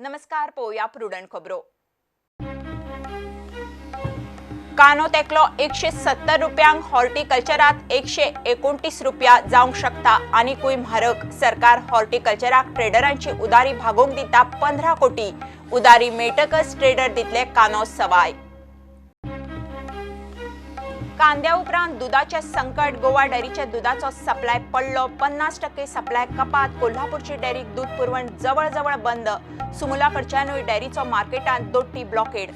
नमस्कार, पोया प्रुडंट खबरो. कानो तेकलो 170 रुपयांक हॉर्टिकल्चरात 129 रुपया जावंक शकता. आनीकूय म्हारग. सरकार हॉर्टिकल्चराक ट्रेडरांची उदारी भागोवंक दिता 15 कोटी. उदारी मेळटकच ट्रेडर दितले कानो सवाय. कांद्या उपरांत दुधाचे संकट. गोवा डेअरीच्या दुधाचो सप्लाय पडलो. 50% सप्लाय कपात. कोल्हापूरची डेअरीक दूध पुरवण जवळ बंद. सुमुलाकडच्यानूय डेअरीचो मार्केटांत दोट्टी ब्लॉकेड.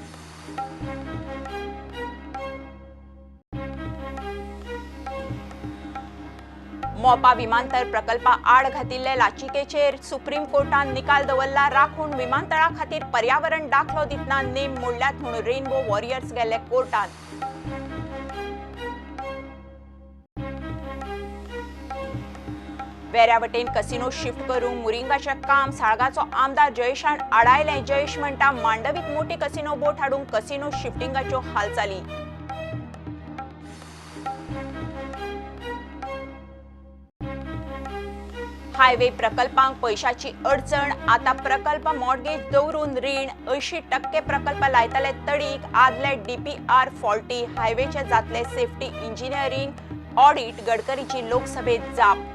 मोपा विमानतळ प्रकल्पा आड घातिल्ले लाचिकेचेर सुप्रीम कोर्टान निकाल दवरला. राखून विमानतळा खातीर पर्यावरण दाखलो दितना नेम मोडल्यात म्हणून रेनबो वॉरियर्स गेले कोर्टान. वेऱ्यावटेन कसिनो शिफ्ट करूंक मुरिंगाचे काम. साळगाचो आमदार जयेशान आडायले. जयेश म्हणटा मांडवीत मोठी कसिनो बोट हाडूंक कसिनो शिफ्टिंगाच्यो हालचाली. हायवे प्रकल्पांक पैशाची अडचण. आता प्रकल्प मॉर्गेज दवरून रीण. 80% प्रकल्प लायतले तडीक. आदले DPR फॉल्टी. हायवेचे जातले सेफ्टी इंजिनियरिंग ऑडिट. गडकरीची लोकसभेत जाप.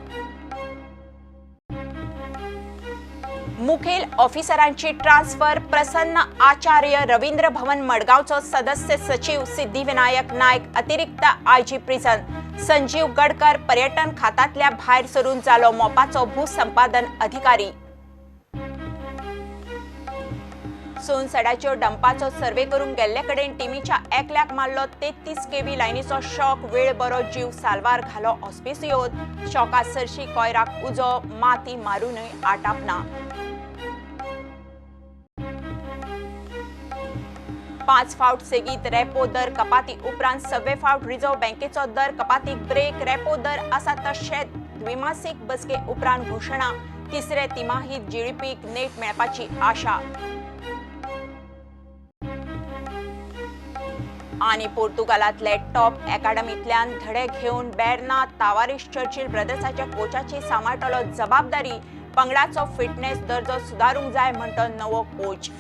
मुखेल ऑफिसरांची ट्रान्सफर. प्रसन्न आचार्य रवींद्र भवन मडगावचो सदस्य सचिव. सिद्धिविनायक नायक अतिरिक्त IG प्रिझन. संजीव गडकर पर्यटन खात्यातल्या भायर सरून जालो मोपाचो भूसंपादन अधिकारी. सोनसड्याच्यो डंपाचो सर्वे करूंक गेल्ले कडेन टिमीच्या एकल्याक मारलो. 33 kV लायनीचो शॉक. वेळ बरो जीव साल्वार घालो ऑस्पिसियोत. शॉकात सरशी कोयराक उजो. माती मारूनय आटापना. 5 फावट सेगीत रेपो दर कपाती उपरांत 6वे फावट रिझर्व्ह बँकेचो दर कपातीक ब्रेक. रेपो दर आसा तशे द्विमासीक बसके उपरांत घोशणा. तिसरे तिमाहीत GDPक नेट मेळपाची आशा. आनी पोर्तुगालांतले टॉप अकादमींतल्यान धडे घेवन बेर्ना तावारिश चर्चिल ब्रदर्साच्या कोचाची सांबाळटलो जबाबदारी. पंगडाचो फिटनेस दर्जो सुदारूंक जाय म्हणटा नवो कोच.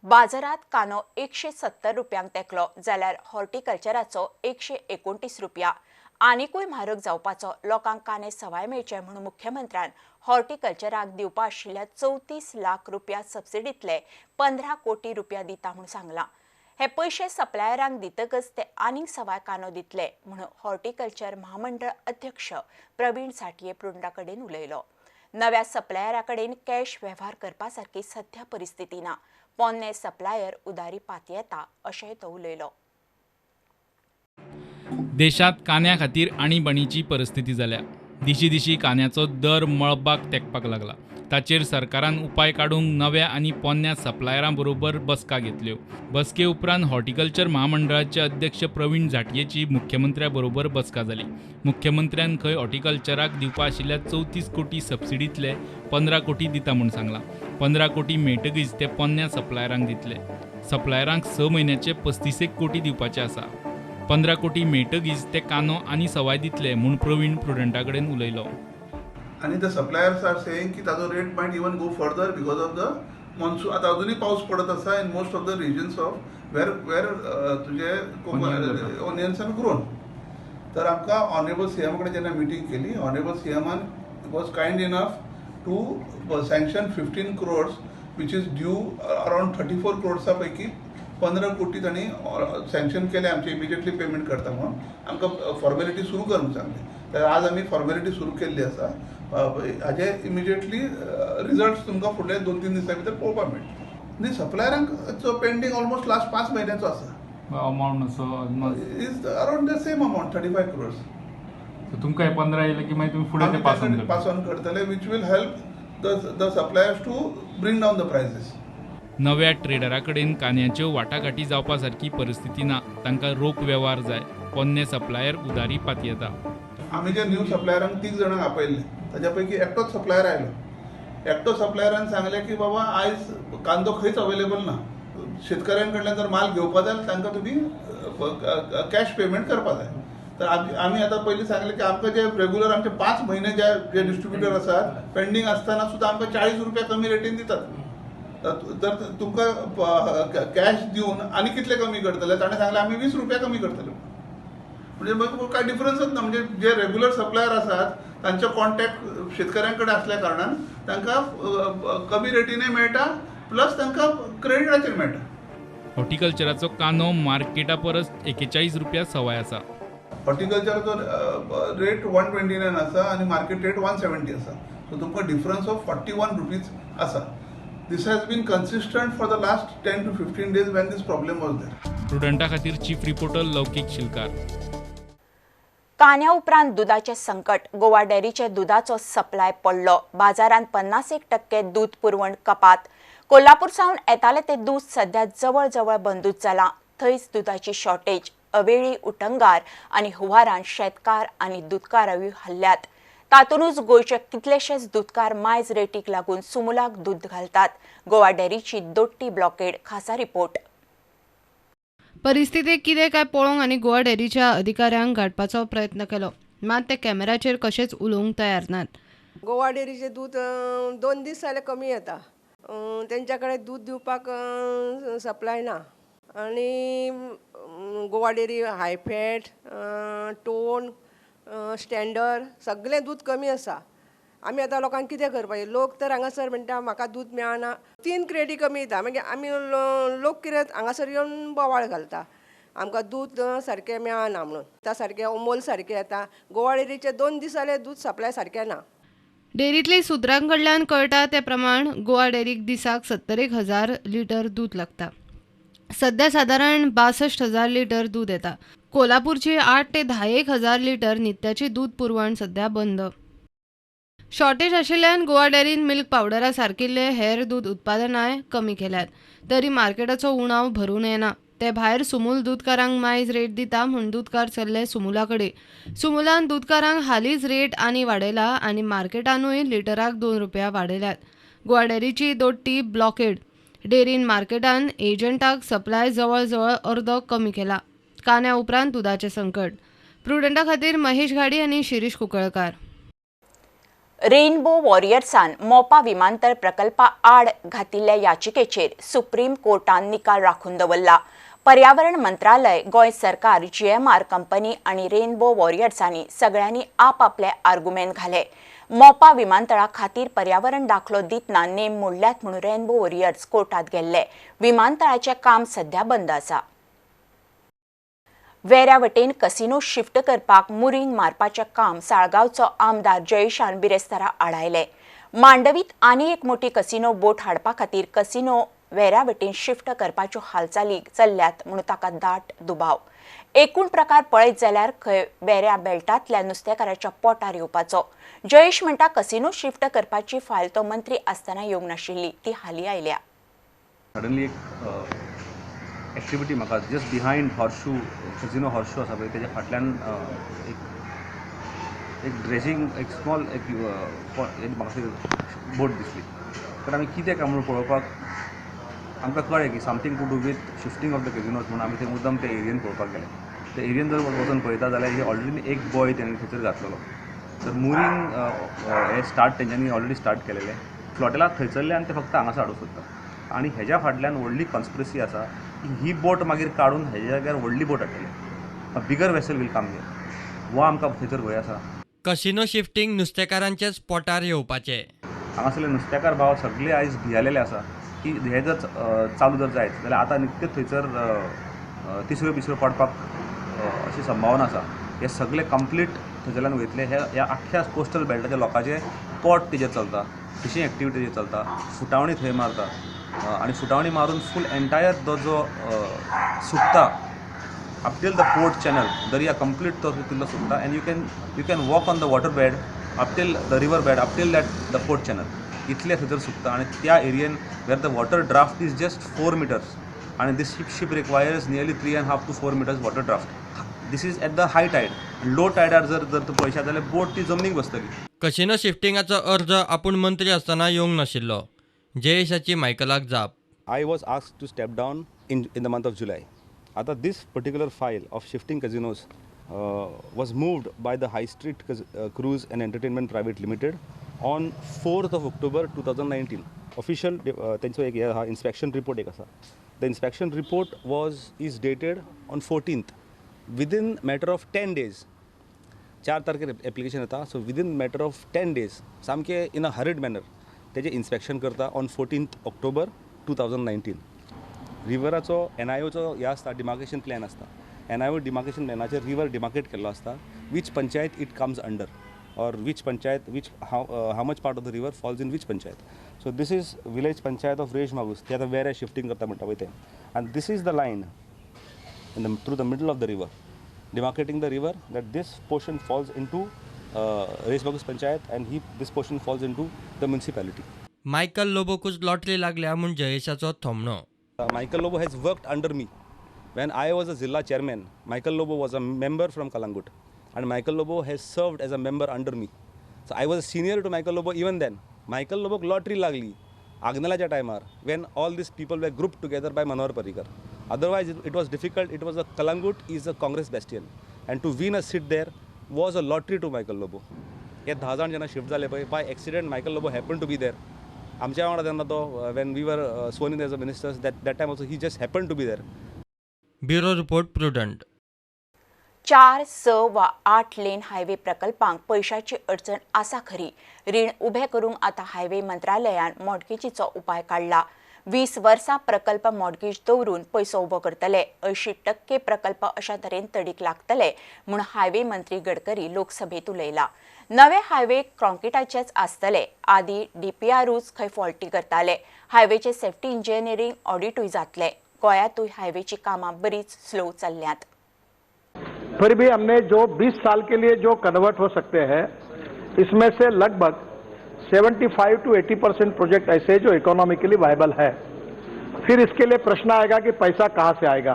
बाजारात कानो 170 रुपयांक तेकलो जाल्यार हॉर्टिकल्चराचो 129 रुपया. आनीकूय म्हारग जावपाचो. लोकांक काने सवाय मेळचे म्हणून मुख्यमंत्र्यान हॉर्टिकल्चराक दिवपा आशिल्ल्या 34 लाख रुपया सबसिडींतले 15 कोटी रुपया दिता म्हूण सांगलां. हे पयशे सप्लायरांक दितकच ते आनीक सवाय कानो दितले म्हणून हॉर्टिकल्चर महामंडळ अध्यक्ष प्रवीण साटये प्रुडंटा कडेन उलयलो. नव्या सप्लायरा कडेन कॅश वेव्हार करपा सारकी सध्या परिस्थिती ना. पोन्ने सप्लायर उदारी पात येता अशेंय तो उलयलो. देशात कान्या खातीर आणीबाणीची परिस्थिती जाल्या. दिशी कान्याचो दर मळबाक तेंकपाक लागला. ताचेर सरकारान उपाय काडूंक नव्या आनी पोन्न्या सप्लायरां बरोबर बसका घेतल्यो. बसके उपरांत हॉर्टिकल्चर महामंडळाचे अध्यक्ष प्रवीण झाटयेची मुख्यमंत्र्या बरोबर बसका जाली. मुख्यमंत्र्यान खंय हॉर्टिकल्चराक दिवपा आशिल्ल्या 34 कोटी सबसिडींतले 15 कोटी दिता म्हूण सांगलां. 15 कोटी मेळटकीच ते पोन्न्या सप्लायरांक दितले. सप्लायरांक 6 म्हयन्याचे 35 कोटी दिवपाचे आसा. 15 कोटी मेळटकीच ते कानो आनी सवाय दितले म्हूण प्रवीण प्रुडंटा कडेन उलयलो. आणि द सप्लायर्स आर सेइंग की ताजो rate might even go further because of the monsoon. आता अजूनही पाऊस पडत असा in most of the regions of where तुझे ऑनियन्स आर ग्रोन. तर आमकां ऑनरेबल CM कडेन जेन्ना मिटींग केली, ऑनरेबल CMन was kind enough to sanction 15 crores which is due around 34 crores पैकी 15 कोटी तांणी सँक्शन केले. आमचे इमिजिएटली पेमेंट करता म्हणून आमकां फॉर्मेलिटी सुरू करूंक सांगली. तर आज आमी फॉर्मेलिटी सुरू केल्ली आसा. हाजे इमिजिएटली रिजल्ट्स तुमकां फुडल्या 2-3 दिसां भितर पळोवपाक मेळटले. न्ही सप्लायरांक पेंडींग ऑलमोस्ट लास्ट 5 म्हयन्याचो आसा. Amount is around the same amount 35 crores. तुमकां 15 येयले की मागीर तुमी फुडें ते पास ऑन करतले which will help the suppliers to bring down the prices. नव्या ट्रेडरा कडेन कान्याच्यो वाटाघाटी जावपा सारकी परिस्थिती ना. तांकां रोख वेव्हार जाय. पोन्ने सप्लायर उदारी पात येता. आमी जे न्यू सप्लायरांक 3 जाणांक आपयल्ले ताच्या पैकी एकटोच सप्लायर आयलो. एकटो सप्लायरान सांगलें की बाबा आयज कांदो खंयच अवेलेबल ना. शेतकऱ्यां कडल्यान जर माल घेवपा जाय तांकां तुमी कॅश पेमेंट करपा जाय. तर आम्ही आता पयलीं सांगलें की आमकां जे रेग्युलर आमचे 5 म्हयने जे डिस्ट्रिब्युटर आसात पेंडींग आसतना सुद्दां आमकां 40 रुपया कमी रेटीन दितात. जर तुमकां कॅश दिवन आनी कितले कमी करतले ताणें सांगलें आमी 20 रुपया कमी करतले. म्हणजे मग काय डिफरन्सच ना. म्हणजे जे रेग्युलर सप्लायर आसात तांचे कॉन्टॅक्ट शेतकऱ्यांकडे असल्या कारणान तांकां कमी रेटीने मेळटा प्लस तांकां क्रेडिटाचेर मेळटा. हॉर्टिकल्चराचो कांदो मार्केटा परस 41 रुपया सवाय आसा. हॉर्टिकल्चराचो रेट 129 आसा आनी मार्केट रेट 170 आसा. सो तुमकां डिफरन्स ऑफ 41 रुपीज आसा. This has been consistent for the last 10 to 15 days when this problem was there. प्रुडंटा खातीर चीफ रिपोर्टर लौकीक शिलकार. कांद्या उपरांत दुधाचें संकट. गोवा डेअरीचे दुधाचो सप्लाय पडलो. बाजारांत 51% दूध पुरवण कपात. कोल्हापूर सावन येतालें तें दूध सध्या जवळ जवळ बंदूच जालां. थंयच दुधाची शॉर्टेज. अवेळी उटंगार आनी हुंवारान शेतकार आनी दूधकारांय हल्ल्यात. तातूंतच गोंयचे कितलेशेच दूधकार मायज रेटीक लागून सुमुलाक दूध घालतात. गोवा डेअरीची दोट्टी ब्लॉकेड. खासा रिपोर्ट. परिस्थितीक कितें काय पळोवंक आनी गोवा डेअरीच्या अधिकाऱ्यांक गाठपाचो प्रयत्न केलो, मात ते कॅमेराचेर कशेच उलोवंक तयार नात. गोवा डेअरीचे दूध 2 दीस जाले कमी येता. तेंच्या कडेन दूध दिवपाक सप्लाय ना आनी Goa dairy high fat, tone, standard सगळें दूध कमी आसा. आमी आतां लोकांक कितें करपाचें? लोक तर हांगासर म्हणटा म्हाका दूध मेळना. 3 क्रेडी कमी येता. मागीर आमी लोक कितें हांगासर येवन बोवाळ घालता आमकां दूध सारकें मेळना म्हणून. त्या सारकें अमोल सारकें येता. गोवा डेअरीचे 2 दीस जाले दूध सप्लाय सारकें ना. डेअरींतल्या सुत्रां कडल्यान कळटा ते प्रमाण गोवा डेअरीक दिसाक 70,000 लिटर दूध लागता. सध्या सादारण 62,000 लिटर दूध येता. कोल्हापूरची 8 ते 10,000 लिटर नित्याची दूध पुरवण सध्या बंद. शॉर्टेज आशिल्ल्यान गोवा डेअरीन मिल्क पावडरा सारकिल्ले हेर दूध उत्पादनाय कमी केल्यात. तरी मार्केटाचो उणाव भरून येना. ते भायर सुमूल दूधकारांक मायज रेट दिता म्हूण दूधकार चल्ले सुमुला कडेन. सुमुलान दूधकारांक हालींच रेट आनी वाडयला आनी मार्केटानूय लिटराक 2 रुपया वाडयल्यात. गोवा डेअरीची दोट्टी ब्लॉकेड. डेअरीन मार्केटान एजंटाक सप्लाय जवळ जवळ अर्दो कमी केला. कांद्या उपरांत दुधाचें संकट. प्रुडंटा खातीर महेश घाडी आनी शिरीश कुंकळकार. रेनबो वॉरियर्सान मोपा विमानतळ प्रकल्पा आड घातिल्ल्या याचिकेचेर सुप्रीम कोर्टान निकाल राखून दवरला. पर्यावरण मंत्रालय, गोंय सरकार, GMR कंपनी आनी रेनबो वॉरियर्सांनी सगळ्यांनी आपआपले आर्ग्युमेंट घाले. मोपा विमानतळा खातीर पर्यावरण दाखलो दितना नेम मोडल्यात म्हणून रेनबो वॉरियर्स कोर्टात गेल्ले. विमानतळाचें काम सध्या बंद आसा. वेऱ्या वटेन कसिनो शिफ्ट करपाक मुरीन मारपाचें काम साळगांवचो आमदार जयेशान बिरेस्तारा आडायले. मांडवीत आनी एक मोठी कसिनो बोट हाडपा खातीर कसिनो वेऱ्या वटेन शिफ्ट करपाच्यो हालचाली चल्ल्यात म्हणून ताका दाट दुबाव. एकूण प्रकार पळयत जाल्यार खंय वेऱ्या बेल्टांतल्या नुस्तेकाराच्या पोटार येवपाचो. जयेश म्हणटा कसिनो शिफ्ट करपाची फायल तो मंत्री आसतना येवंक नाशिल्ली, ती हालीं आयल्या. सडनली एक एक्टिविटी म्हाका just behind horseshoe casino horseshoe आसा पळय तेज्या फाटल्यान एक ड्रेसींग एक स्मॉल एक म्हाका बोट दिसली. तर आमी कितें काय म्हणून पळोवपाक आमकां कळ्ळें की something to do with shifting of the casinos म्हणून आमी ते मुद्दम ते एरियेन पळोवपाक गेले. ते एरियेन जर वचून पळयता जाल्यार हे ऑलरेडी एक बॉय तेणें थंयसर घातलेलो. तर मुरींग हे स्टार्ट तेंच्यांनी ऑलरेडी स्टार्ट केलेले. फ्लॉटेला थंयसरल्यान ते फक्त हांगासर हाडूंक सोदता आनी हेज्या फाटल्यान व्हडली कॉन्स्पिरसी आसा की ही बोट मागीर काडून हेज्या जाग्यार व्हडली बोट हाडटले. बिगर वेसल वील काम हियर. हो आमकां थंयसर भंय आसा. कसिनो शिफ्टींग नुस्तेकारांचेच पोटार येवपाचें. हांगासरले नुस्तेकार भाव सगळे आयज भियेलेले आसा की हे जर चालू जर जायत जाल्यार आतां नित्य थंयसर तिसऱ्यो पडपाक अशी संभावना आसा. हे सगळे कंप्लीट थंयसरल्यान वयतले. ह्या आख्या कोस्टल बेल्टाच्या लोकांचे पोट तेजेर चलता, फिशींग एक्टिविटी तेजेर चलता, फुटावणी थंय मारता आनी फुटावणी मारून फूल एंटायर तो जो सुकता up till the port channel दर्या कंप्लीट तो तितलो सुकता and you can walk on the water bed up till the river bed up till that the port channel. इतले थंयसर सुकता आनी त्या एरियेन where the water draft is just 4 meters आनी this ship requires nearly 3.5 to 4 meters water draft. This is at the high tide. Low टायडार जर तूं पळयशात जाल्यार बोट ती जमनीक बसतली. कसिनो शिफ्टिंगाचो अर्ज आपूण मंत्री आसतना येवंक नाशिल्लो. जयेशाची मायकलाक जाप. I was asked to step down in the month of July. This particular file of shifting casinos was moved by the High Street Cruise and Entertainment Private Limited on 4th of October 2019. Official त्यांचो एक हा inspection report एक आसा. The inspection report is dated on 14th. Within matter of 10 days, 4 तारखेर application येता, so within matter of 10 days सामके in a horrid manner तेजे inspection करता ऑन 14th October 2019. रिवराचो NIOचो ह्या आसता डिमार्केशन प्लॅन आसता. NIO डिमार्केशन प्लॅनाचेर रिवर डिमार्केट केल्लो आसता, which panchayat it comes under, और which panchayat, how much part of the river falls in which panchayat. So this is village panchayat of Resh Magus. They are where shifting करता म्हणटा वयते, and this is the line through the middle of the river, demarcating the river, that this portion falls into Resh Magus panchayat and this portion falls into the municipality. Michael लोबोकूच lottery लागल्या म्हूण जयेशाचो थोमणो. Michael Lobo has worked under me. When I was a Zilla chairman, Michael Lobo was a member from Kalangut. And Michael Lobo has served as a member under me. So I was a senior to Michael Lobo even then. Michael Lobo lottery लागली Agnalaच्या टायमार when all these people were grouped together by Manohar Parrikar. Otherwise it was difficult. It was a Kalangut is a Congress bastion, and to win a seat there was a lottery to Michael Lobo. हे 10 जाण जेन्ना shift जाले पळय, by accident Michael Lobo happened to be there. आमच्या वांगडा जेन्ना तो when we were sworn in as a ministers, that time also he just happened to be there. Bureau report prudent. 4, 6 वा 8 लेन हायवे प्रकल्पांक पैशाची अडचण आसा खरी. रीण उभे करूंक आतां हायवे मंत्रालयान मॉडगेजीचो उपाय काडला. 20 वर्सां प्रकल्प मॉडगेज दवरून पैसो उबो करतले. 80% प्रकल्प अशा तरेन तडीक लागतले म्हूण हायवे मंत्री गडकरी लोकसभेत उलयला. नवे हायवे कॉन्क्रिटाचेच आसतले. आदी DPRूच खंय फॉल्टी करताले. हायवेचे सेफ्टी इंजिनियरींग ऑडिटूय जातले. गोंयांतूय हायवेची कामां बरीच स्लो चल्ल्यात. फिर भी हमने जो 20 साल के लिए जो कन्वर्ट हो सकते हैं, इसमें से लगभग 75 to 80% प्रोजेक्ट ऐसे जो इकोनॉमिकली वायबल है. फिर इसके लिए प्रश्न आएगा कि पैसा कहाँ से आएगा.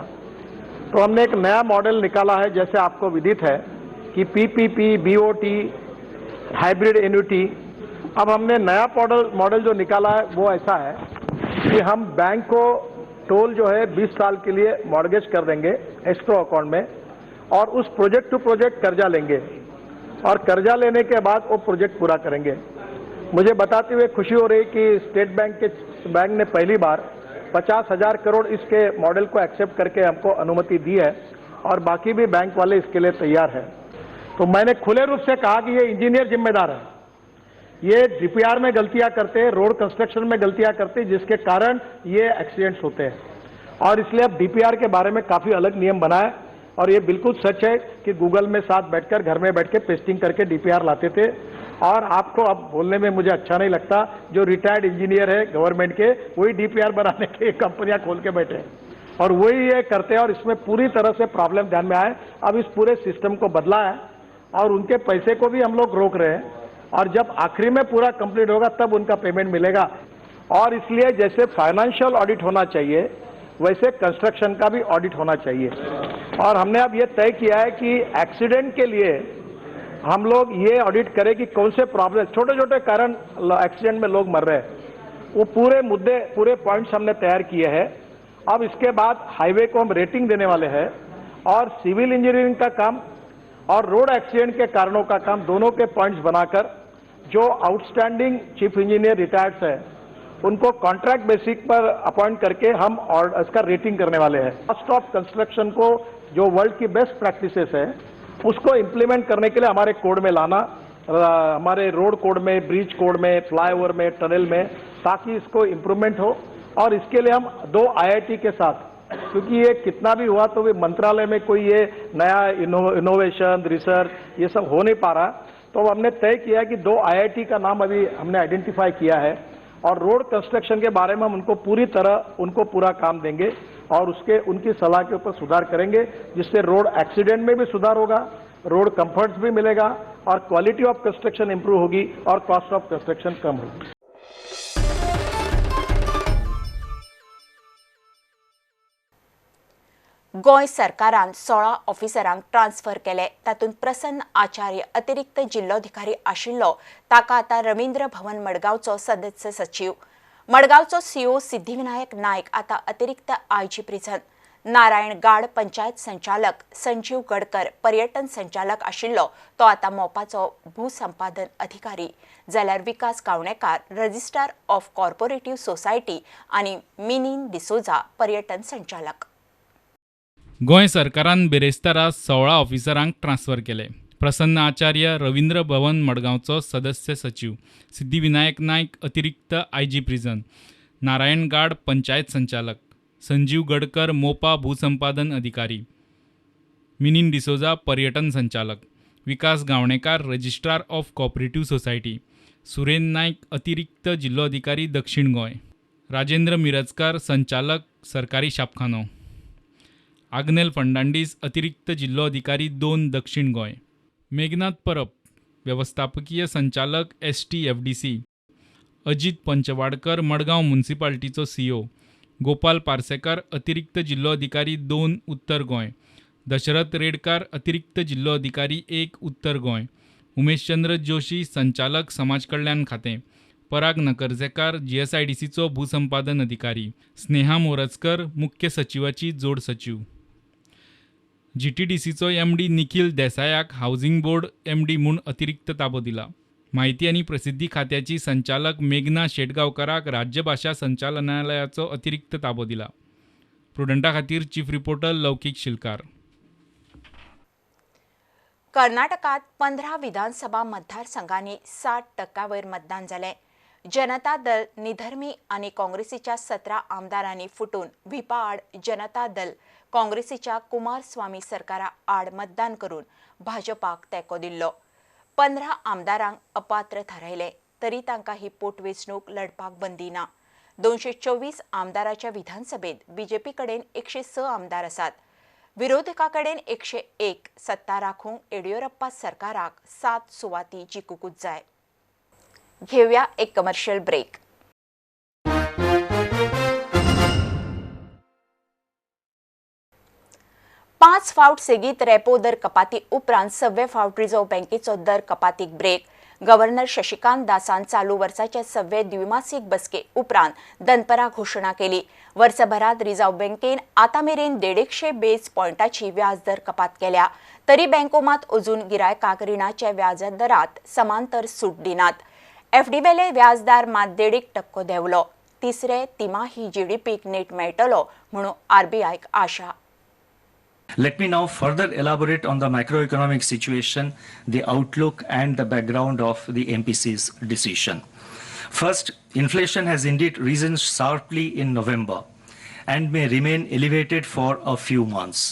तो हमने एक नया मॉडल निकाला है, जैसे आपको विदित है कि PPP, BOT, हाइब्रिड एन्युटी. अब हमने नया मॉडल जो निकाला है वो ऐसा है कि हम बैंक को टोल जो है 20 साल के लिए मॉर्गेज कर देंगे एस्क्रो अकाउंट में, और उस प्रोजेक्ट टू प्रोजेक्ट कर्जा लेंगे, और कर्जा लेने के बाद वो प्रोजेक्ट पूरा करेंगे. मुझे बताते हुए खुशी हो रही कि स्टेट बैंक ने पहली बार 50,000 करोड़ इसके मॉडल को एक्सेप्ट करके हमको अनुमति दी है, और बाकी भी बैंक वाले इसके लिए तैयार हैं. तो मैंने खुले रूप से कहा कि ये इंजीनियर जिम्मेदार है. ये DPR में गलतियां करते हैं, रोड कंस्ट्रक्शन में गलतियां करते हैं, जिसके कारण ये एक्सीडेंट्स होते हैं. और इसलिए अब DPR के बारे में काफ़ी अलग नियम बनाए. और ये बिल्कुल सच है कि गूगल में साथ बैठकर घर में बैठ के पेस्टिंग करके DPR लाते थे. और आपको अब बोलने में मुझे अच्छा नहीं लगता, जो रिटायर्ड इंजीनियर है गवर्नमेंट के, वही DPR बनाने के कंपनियां खोल के बैठे हैं, और वही ये करते हैं. और इसमें पूरी तरह से प्रॉब्लम ध्यान में आए. अब इस पूरे सिस्टम को बदला है, और उनके पैसे को भी हम लोग रोक रहे हैं, और जब आखिरी में पूरा कंप्लीट होगा तब उनका पेमेंट मिलेगा. और इसलिए जैसे फाइनेंशियल ऑडिट होना चाहिए, वैसे कंस्ट्रक्शन का भी ऑडिट होना चाहिए. और हमने अब ये तय किया है कि एक्सीडेंट के लिए हम लोग ये ऑडिट करें कि कौन से प्रॉब्लम, छोटे छोटे कारण एक्सीडेंट में लोग मर रहे हैं, वो पूरे मुद्दे, पूरे पॉइंट्स हमने तैयार किए हैं. अब इसके बाद हाईवे को हम रेटिंग देने वाले हैं, और सिविल इंजीनियरिंग का काम और रोड एक्सीडेंट के कारणों का काम, दोनों के पॉइंट्स बनाकर जो आउटस्टैंडिंग चीफ इंजीनियर रिटायर्ड है उनको कॉन्ट्रैक्ट बेसिक पर अपॉइंट करके हम और इसका रेटिंग करने वाले हैं. कॉस्ट ऑफ कंस्ट्रक्शन को, जो वर्ल्ड की बेस्ट प्रैक्टिसेस है, उसको इम्प्लीमेंट करने के लिए हमारे कोड में लाना, हमारे रोड कोड में, ब्रिज कोड में, फ्लाईओवर में, टनल में, ताकि इसको इम्प्रूवमेंट हो. और इसके लिए हम 2 IIT के साथ, क्योंकि ये कितना भी हुआ तो भी मंत्रालय में कोई ये नया इनोवेशन, रिसर्च ये सब हो नहीं पा रहा, तो हमने तय किया कि 2 IIT का नाम अभी हमने आइडेंटिफाई किया है. और रोड कंस्ट्रक्शन के बारे में हम उनको पूरी तरह उनको पूरा काम देंगे, और उनकी सलाह के ऊपर सुधार करेंगे, जिससे रोड एक्सीडेंट में भी सुधार होगा, रोड कंफर्ट्स भी मिलेगा, और क्वालिटी ऑफ कंस्ट्रक्शन इंप्रूव होगी, और कॉस्ट ऑफ कंस्ट्रक्शन कम होगी. गोंय सरकारान 16 ऑफिसरांक ट्रान्स्फर केले. तातूंत प्रसन्न आचार्य अतिरिक्त जिल्लोधिकारी आशिल्लो, ताका आतां रवींद्र भवन मडगांवचो सदस्य सचीव. मडगांवचो CO सिद्धिविनायक नायक आतां अतिरिक्त IG प्रिझन. नारायणगाड पंचायत संचालक संजीव गडकर पर्यटन संचालक आशिल्लो तो आता मोपाचो भूसंपादन अधिकारी जाल्यार Vikas Gavnekar registrar of cooperative society आनी मिनीन डिसोजा पर्यटन संचालक. गोंय सरकारान बेरेस्तारा 16 ऑफिसरांक ट्रान्स्फर केले. प्रसन्न आचार्य रवींद्र भवन मडगांवचो सदस्य सचिव, सिद्धिविनायक नायक अतिरिक्त आयजी प्रिझन, नारायणगाड पंचायत संचालक, संजीव गडकर मोपा भूसंपादन अधिकारी, मिनीन डिसोजा पर्यटन संचालक, Vikas Gavnekar registrar of cooperative society, Suren Naik अतिरिक्त जिल्लो अधिकारी दक्षिण गोंय, राजेंद्र मिरजकार संचालक सरकारी शापखानो, आग्नेल फर्नांडीस अतिरिक्त जिल्लो अधिकारी 2 दक्षिण गोंय, मेघनाथ परब व्यवस्थापकीय संचालक STFDC, अजित पंचवाडकर मडगांव म्युनिसिपालिटीचो CEO, गोपाल पार्सेकर अतिरिक्त जिल्लो अधिकारी 2 उत्तर गोंय, दशरथ रेडकार अतिरिक्त जिल्लो अधिकारी 1 उत्तर गोंय, उमेशचंद्र जोशी संचालक समाज कल्याण खातें, पराग नकर्जेकार GSIDCचो भूसंपादन अधिकारी, स्नेहा मोरजकर मुख्य सचिवाची जोड सचिव, GTDCचो MD निखिल देसायाक हाऊसिंग बोर्ड MD म्हूण अतिरिक्त ताबो दिला. माहिती आणि प्रसिद्धी खात्याची संचालक मेघना शेटगांवकाराक राज्य भाषा संचालनालयाचो अतिरिक्त ताबो दिला. प्रुडंटा खातीर चीफ रिपोर्टर लौकीक शिलकार. कर्नाटकात 15 विधानसभा मतदारसंघांनी 60% वयर मतदान जालें. जनता दल निधर्मी आनी काँग्रेसीच्या 17 आमदारांनी फुटून व्हिपा आड जनता दल काँग्रेसीच्या कुमारस्वामी सरकारा आड मतदान करून भाजपाक तेंको दिल्लो. 15 आमदारांक अपात्र थारायले तरी तांकां ही पोटवेंचणूक लढपाक बंदी ना. 224 आमदाराच्या विधानसभेत बीजेपी कडेन 106 आमदार आसात. विरोधका कडेन 101. सत्ता राखूंक येडियुरप्पा सरकाराक 7 सुवाती जिखूंकूच जाय. घेवया एक कमर्शियल ब्रेक. पांच फावट सेगीत रेपो दर कपाती उपरांत 6वें फावट रिझर्व्ह बँकेचो दर कपातीक ब्रेक. गव्हर्नर शशिकांत दासान चालू वर्साचे 6वे द्विमासीक बसके उपरांत दनपरा घोशणा केली. वर्सभरात रिझर्व्ह बँकेन आतां मेरेन 150 बेस पॉयंटाची व्याज दर कपात केल्या. तरी बँको मात अजून गिरायकांक रिणाच्या व्याज दरात समांतर सूट दिनात. FD वेले व्याजदार मात 1.5% देंवलो. तिसरे तिमाही GDPक नेट मेळटलो म्हणून RBIक आशा. Let me now further elaborate on the macroeconomic situation, the outlook and the background of the MPC's decision. First, inflation has indeed risen sharply in November and may remain elevated for a few months.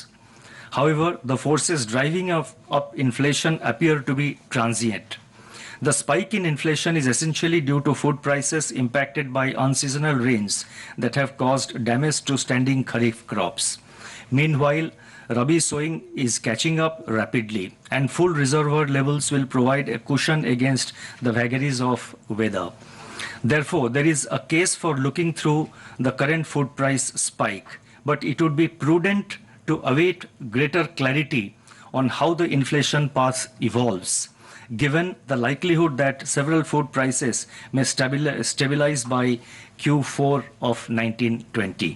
However, the forces driving up inflation appear to be transient. The spike in inflation is essentially due to food prices impacted by unseasonal rains that have caused damage to standing kharif crops. Meanwhile, Rabi sowing is catching up rapidly and full reservoir levels will provide a cushion against the vagaries of weather. Therefore, there is a case for looking through the current food price spike, but it would be prudent to await greater clarity on how the inflation path evolves, given the likelihood that several food prices may stabilize by Q4 of 1920.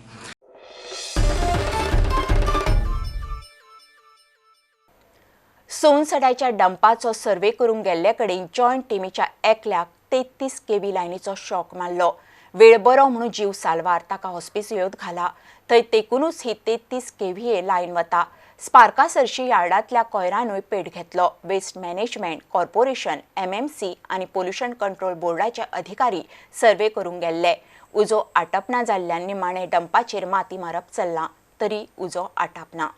सोनसड्याच्या डंपाचो सर्वे करूंक गेल्ले कडेन joint टीमीच्या एकल्याक 33 kV लायनीचो shock मारलो. वेळ बरो म्हणून जीव साल्वार ताका हॉस्पिसियोत घाला. थंय तेकूनच ही 33 kVA लायन वता. स्पार्कासरशी यार्डांतल्या कोयरानूय पेट घेतलो. वेस्ट मॅनेजमेंट कॉर्पोरेशन MMC आनी पोल्युशन कंट्रोल बोर्डाचे अधिकारी सर्वे करूंक गेल्ले. उजो आटपना जाल्ल्यान निमाणे डंपाचेर माती मारप चल्लां तरी उजो आटापना.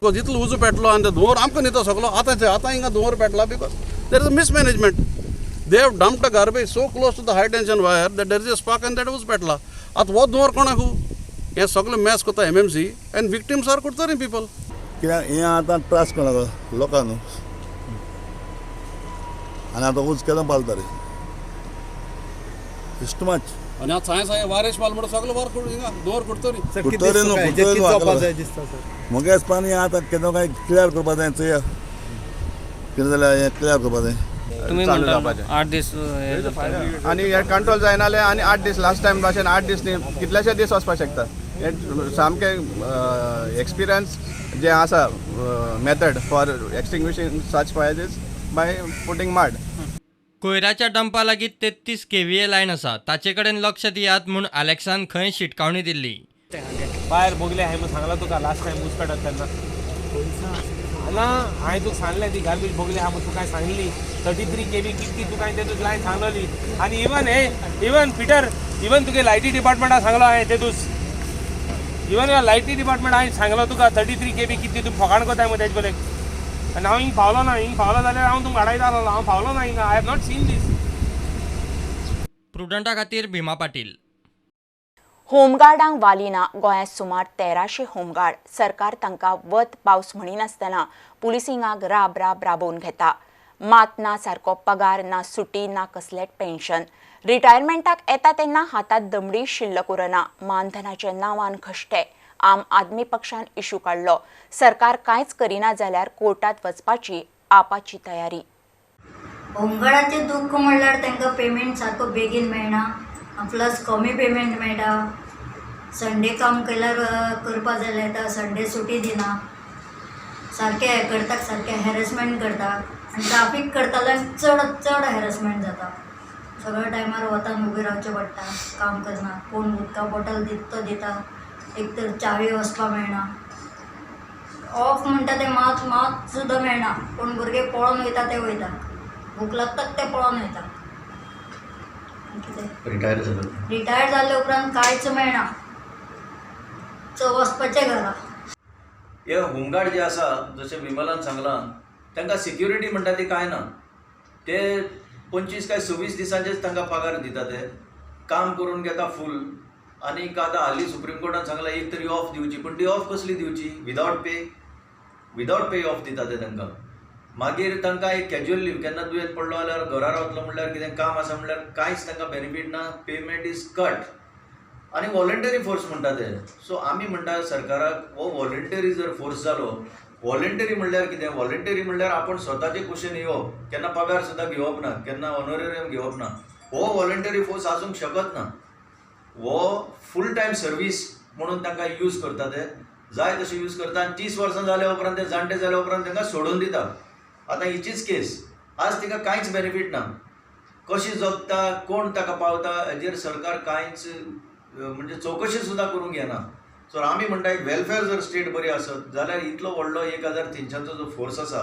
जितलो उजो पेटलो आनी धुंवर आमकां न्हिदो सगलो आतां हिंगा धुंवर पेटला because there is a mismanagement. They have dumped a garbage so close to the high tension wire that there is a spark and that उज पेटला. आतां हो धुंवर कोणाक हें सगळें मॅस करता MMC एंड विक्टिम्स आर कुडतरी पीपल. कित्याक हें आतां त्रास कोणाक लोकांक न्हू आनी आतां उज केन्ना पालतरी इश्ट मच आनी आतां साय वारेश पाल म्हणून सगळें वर हिंगा धुंवर कुडतरी न्हू मुगेच पाणी आतां केन्ना काय क्लियर करपा जाय चोया कितें जाल्यार हें क्लियर करपा जाय. तुम्ही म्हणटा 8 दीस आणि हे कंट्रोल जायना जाल्यार आनी 8 दीस लास्ट टायम भाशेन 8 दीस न्ही कितलेशे दीस वचपाक शकता. हे सामके एक्सपिरियन्स जे आसा method for extinguishing such fires by putting mud. कोयराच्या डंपा लागीं 33 KVA लायन आसा, ताचे कडेन लक्ष दियात म्हूण अलेक्सान खंय शिटकावणी दिल्ली. भायर बोगले हांवें म्हूण सांगला तुका लास्ट टायम ऊस पेटत तेन्ना ना हांवें तुका सांगलें ती गार्बेज बोगले आहा म्हूण तुका सांगली 33 kV कितली तुका तेतूच लायन सांगलोली. आनी इवन पिटर इवन तुगे लायटी डिपार्टमेंटाक सांगलो हांवें तेतूच इवन लायटी डिपार्टमेंट हांवें सांगलो तुका 33 kV कितली तूं फोकाण कोताय मग तेजे पयलें. आनी हांव हिंग पावलो ना, हिंग पावलो जाल्यार हांव तुमकां हाडायता आसलो, हांव पावलो ना हिंगा. आय हॅव नॉट सीन दीस. प्रुडंटा खातीर भीमा पाटील. होमगार्डांक वालिना. गोंयांत सुमार 1300 होमगार्ड. सरकार तांकां वत पावस म्हणिनासतना पुलिसिंगाक राब राबोवन घेता. मात ना सारको पगार, ना सुटी, ना कसलेच पेन्शन. रिटायरमेंटाक येता तेन्ना हातांत दमडी शिल्लक उरना. मानधनाचे नांवान घश्टे. आम आदमी पक्षान इशू काडलो. सरकार कांयच करिना जाल्यार कोर्टात वचपाची आपाची तयारी. होमगार्डाचें दुख्ख म्हणल्यार तांकां पेमेंट सारको बेगीन मेळना, प्लस कमी पेमेंट मेळटा. संडे काम केल्यार करपा जाय येता, संडे सुटी दिना. सारके हें करतात, सारके हॅरेसमेंट करतात. आनी ट्राफीक करताल्यार चड हॅरेसमेंट जाता. सगळ्या टायमार वतान उबें रावचें पडटा, काम करना. कोण उदका बॉटल दिता तो दिता, एक तर च्यावे वचपा मेळना. ऑफ म्हणटा ते मात सुद्दां मेळना. कोण भुरगे पळोवन वयता ते वयता, भूक लागतात ते पळोवन वयता. रिटायर जाले उपरांत कांयच मेळना, वचपाचें घरा. हे होमगार्ड जे आसा जशें विमलान सांगलां तांकां सिक्युरिटी म्हणटा ती कांय ना. ते 25 काय 26 दिसांचेच तांकां पगार दिता. ते काम करून घेता फूल. आनी आतां हालीं सुप्रीम कोर्टान सांगलां एक तरी ऑफ दिवची, पूण ती ऑफ कसली दिवची? विदावट पे ऑफ दिता ते तांकां. मागीर तांकां एक कॅज्युअल लीव केन्ना दुयेंत पडलो जाल्यार घरा रावतलो म्हणल्यार कितें काम आसा म्हणल्यार कांयच तांकां बेनिफीट ना. Payment is cut. आनी वॉलंटरी फोर्स म्हणटा ते. सो आमी म्हणटा सरकाराक हो वॉलंटरी जर फोर्स जालो, वॉलंटरी म्हणल्यार कितें? वॉलंटरी म्हणल्यार आपण स्वताचे कुशीन येवप, केन्ना पगार सुद्दां घेवप ना, केन्ना ऑनोरेरियम घेवप ना. हो वॉलंटरी फोर्स आसूंक शकत ना. हो फूल टायम सर्वीस म्हणून तांकां यूज करता. ते जाय तशें यूज करता. आनी 30 वर्सां जाल्या उपरांत ते जाणटे जाल्या उपरांत तांकां सोडून दिता. आतां हिचीच केस. आज तिका कांयच बेनिफीट ना. कशी जगता, कोण ताका पावता, हेजेर सरकार कांयच म्हणजे चवकशी सुद्दां करूंक येना. सो आमी म्हणटा एक वेलफेअर जर स्टेट बरी आसत जाल्यार इतलो व्हडलो 1300 जो फोर्स आसा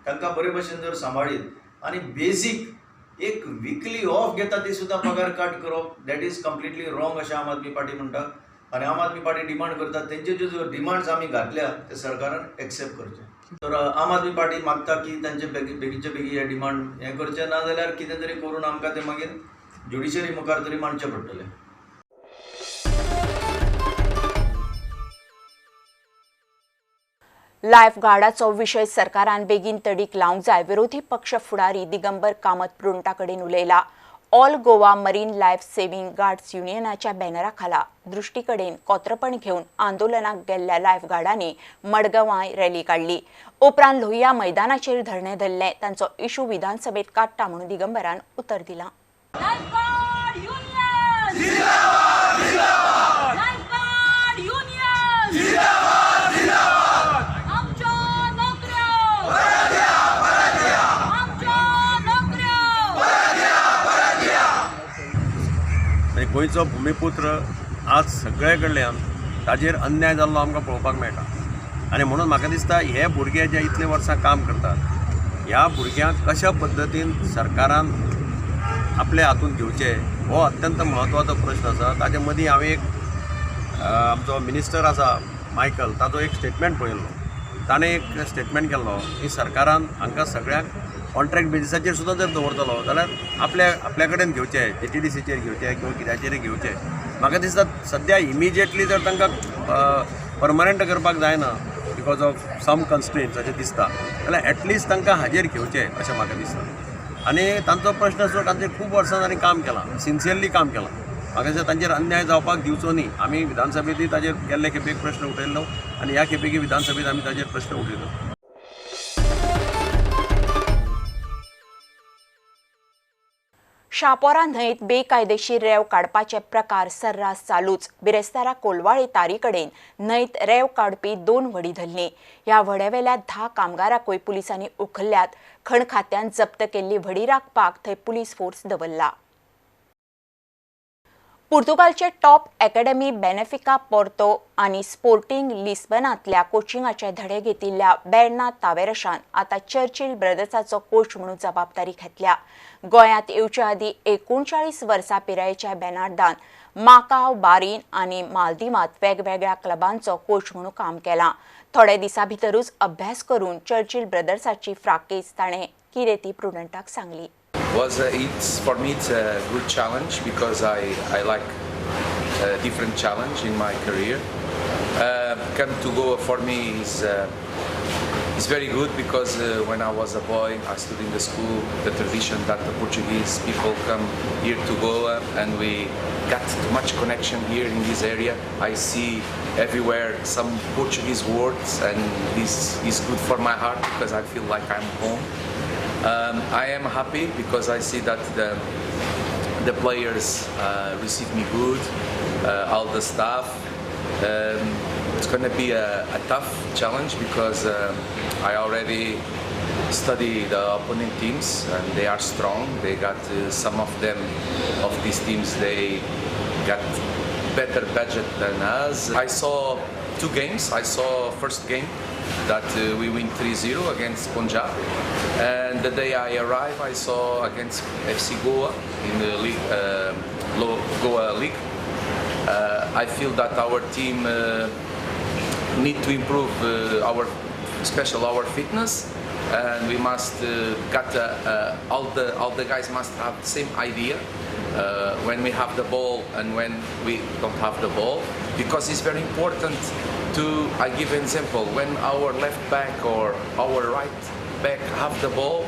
तांकां बरे भशेन जर सांबाळीत आनी बेजीक एक विकली ऑफ घेता ती सुद्दां पगार कट करप, दॅट इज कंप्लिटली रॉंग अशें आम आदमी पार्टी म्हणटा. आनी आम आदमी पार्टी डिमांड करता तेंचे ज्यो डिमांड्स आमी घातल्या ते सरकारान एक्सेप्ट करचे. तर आम आदमी पार्टी मागता की तांचे बेगीचे बेगी हे डिमांड हें करचें, ना जाल्यार कितें तरी करून आमकां ते मागीर ज्युडिशरी मुखार तरी मांडचें पडटलें. लायफगार्डाचो विशय सरकारान बेगीन तडीक लावंक जाय. विरोधी पक्ष फुडारी दिगंबर कामत प्रुंटा कडेन उलयला. All Goa marine life saving guards युनियनाच्या बॅनरा खाला दृष्टी कडेन कोत्रपण घेवन आंदोलनाक गेल्ल्या लायफगार्डांनी मडगांवां रॅली काडली. उपरांत लोहिया मैदानाचेर धरणे धरले. तांचो इशू विधानसभेत काडटा म्हणून दिगंबरान उतर दिलां. गोंयचो भुमिपुत्र आज सगळे कडल्यान ताजेर अन्याय जाल्लो आमकां पळोवपाक मेळटा. आनी म्हणून म्हाका दिसता हे भुरगे जे इतले वर्सां काम करतात ह्या भुरग्यांक कशा पद्दतीन सरकारान आपले हातूंत घेवचें हो अत्यंत म्हत्वाचो प्रश्न आसा. ताजे मदीं हांवें एक आमचो मिनिस्टर आसा मायकल ताचो एक स्टेटमेंट पळयल्लो. ताणें एक स्टेटमेंट केल्लो की सरकारान हांकां सगळ्यांक कॉन्ट्रॅक्ट बेजिसाचेर सुद्दां जर दवरतलो जाल्यार आपल्या कडेन घेवचें, JTDCचेर घेवचें किंवा कित्याचेर घेवचें. म्हाका दिसता सद्या इमिजिएटली जर तांकां परमनंट करपाक जायना बिकॉज ऑफ सम कन्स्ट्रेंट्स अशें दिसता जाल्यार एटलिस्ट तांकां हाजेर घेवचें अशें म्हाका दिसता. आनी तांचो प्रश्न आसूं तांचेर खूब वर्सां तांणी काम केलां, सिन्सियरली काम केलां. म्हाका दिसता तांचेर अन्याय जावपाक दिवचो न्ही. आमी विधानसभेंतूय ताचेर गेल्ले खेपेक प्रश्न उठयल्लो आनी ह्या खेपेकी विधानसभेंत आमी ताचेर प्रश्न उठयलो. शापोरा न्हंयत बेकायदेशीर रेंव काडपाचे प्रकार सर्रास चालूच. बिरेस्तारा कोलवाळे तारी कडेन न्हंयत रेंव काडपी 2 व्हडी धरलीं. ह्या व्हड्यावेल्या 10 कामगारांकूय पुलिसांनी उखल्ल्यात. खण खात्यान जप्त केल्ली व्हडी राखपाक थंय पुलीस फोर्स दवरला. पुर्तुगालचे टॉप अकॅडमी बेनेफिका पोर्तो आनी स्पोर्टिंग लिस्बनांतल्या कोचिंगाचे धडे घेतिल्ल्या बेर्ना तावेरशान आतां चर्चिल ब्रदर्साचो कोच म्हणून जबाबदारी घेतल्या. गोंयांत येवच्या आदीं 39 वर्सां पिरायेच्या बेनार्दान माकाव, बारीन आनी मालदीवांत वेगवेगळ्या क्लबांचो कोच म्हणून काम केलां. थोडे दिसां भितरूच अभ्यास करून चर्चिल ब्रदर्साची फ्राकेज ताणें कितें ती प्रुडंटाक Sangli. For me it's a good challenge because I like a different challenge in my career. Come to Goa for me is very good because when I was a boy I stood in the school, the tradition that the Portuguese people come here to Goa and we got too much connection here in this area. I see everywhere some Portuguese words and this is good for my heart because I feel like I'm home. I am happy because I see that the players receive me good, all the staff. It's going to be a tough challenge because I already study the opponent teams and they are strong. They got some of them of these teams. They got better budget than us. I saw 2 games. I saw first game that we win 3-0 against Punjab, and the day I arrived I saw against FC Goa in the league, Goa League. I feel that our team need to improve our fitness, and we must all the guys must have the same idea when we have the ball and when we don't have the ball, because it's very important to, I give an example, when our left back or our right back have the ball,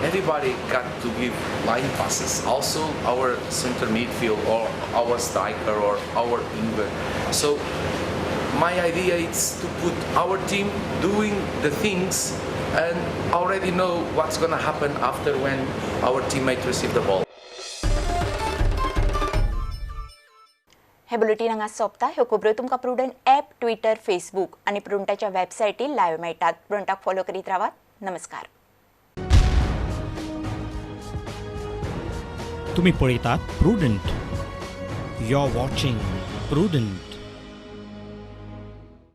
everybody got to give line passes. Also our center midfield or our striker or our winger. So my idea is to put our team doing the things and already know what's going to happen after when our teammate receive the ball. हे bulletin हांगा सोंपता. ह्यो खबरो तुमकां prudent app, Twitter, Facebook आनी प्रुडंटाच्या वेबसायटीर live मेळटात. प्रुडंटाक follow करीत रावात. नमस्कार. तुम्ही पळयतात Prudent. You are watching prudent.